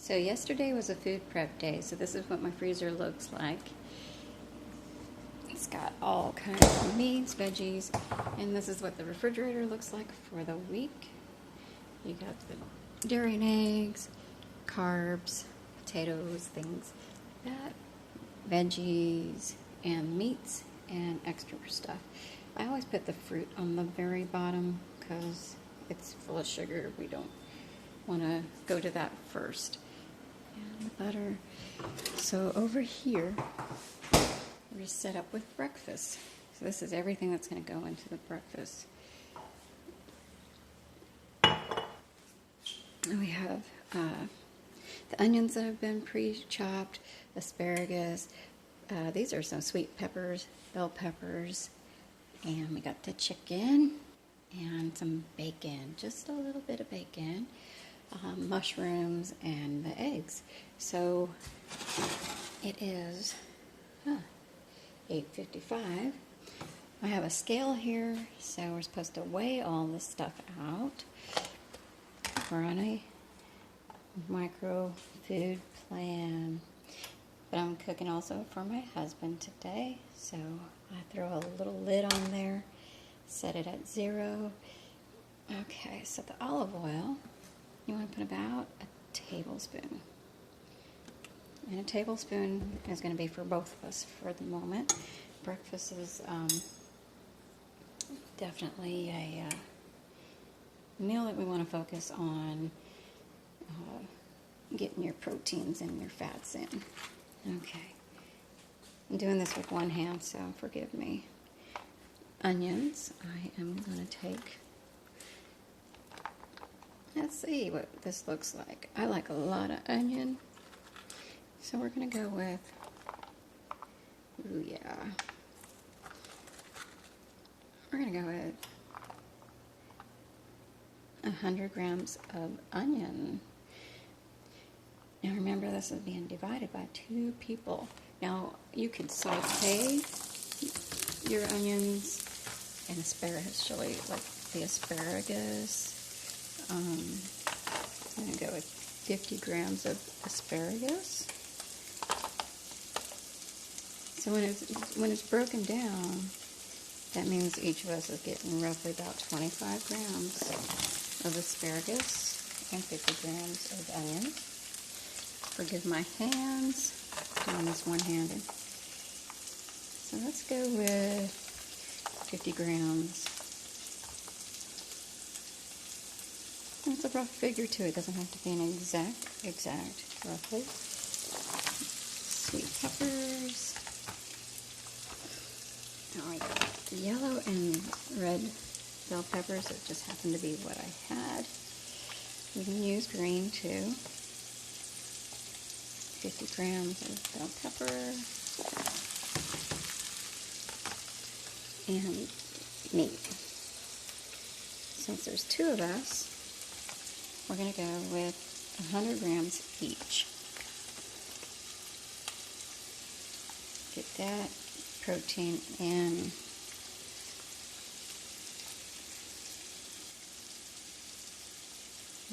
So yesterday was a food prep day, so this is what my freezer looks like. It's got all kinds of meats, veggies, and this is what the refrigerator looks like for the week. You got the dairy and eggs, carbs, potatoes, things like that, veggies, and meats, and extra stuff. I always put the fruit on the very bottom because it's full of sugar. We don't want to go to that first. And the butter. So over here, we're set up with breakfast. So this is everything that's going to go into the breakfast. And we have the onions that have been pre-chopped, asparagus. These are some sweet peppers, bell peppers, and we got the chicken and some bacon, just a little bit of bacon, mushrooms, and the eggs. So it is 8:55. I have a scale here, so we're supposed to weigh all this stuff out. We're on a micro food plan, but I'm cooking also for my husband today, so I throw a little lid on there, set it at 0. Okay, so the olive oil, you want to put about a tablespoon. And a tablespoon is going to be for both of us for the moment. Breakfast is definitely a meal that we want to focus on getting your proteins and your fats in. Okay. I'm doing this with one hand, so forgive me. Onions, I am going to take. Let's see what this looks like. I like a lot of onion, so we're going to go with, we're going to go with 100 grams of onion. Now remember, this is being divided by 2 people. Now you could saute your onions and asparagus chili, like the asparagus. I'm going to go with 50 grams of asparagus. So when it's broken down, that means each of us is getting roughly about 25 grams of asparagus and 50 grams of onions. Forgive my hands, doing this one-handed. So let's go with 50 grams. And it's a rough figure too. It doesn't have to be an exact, roughly. Sweet peppers. Now I got yellow and red bell peppers. It just happened to be what I had. You can use green too. 50 grams of bell pepper and meat. Since there's 2 of us, we're going to go with 100 grams each. Get that protein in.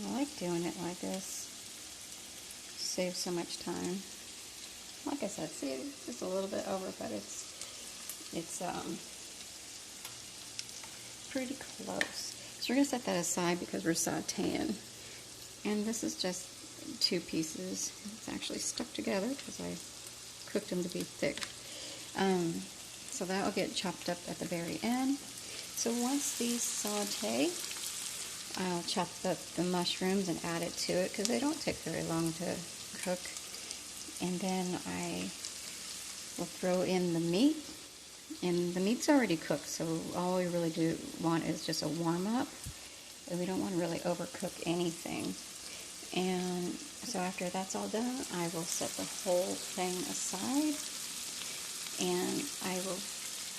I like doing it like this. Saves so much time. Like I said, see, it's just a little bit over, but it's pretty close. So we're gonna set that aside because we're sauteing, and this is just 2 pieces. It's actually stuck together because I cooked them to be thick. So that will get chopped up at the very end. So once these saute, I'll chop up the mushrooms and add it to it because they don't take very long to cook. And then I will throw in the meat, and the meat's already cooked, so all we really do want is just a warm-up, and we don't want to really overcook anything. And so after that's all done, I will set the whole thing aside, and I will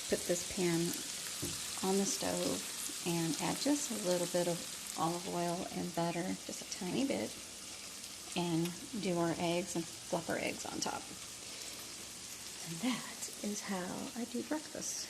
put this pan on the stove and add just a little bit of olive oil and butter, just a tiny bit, and do our eggs and flop our eggs on top. And that is how I do breakfast.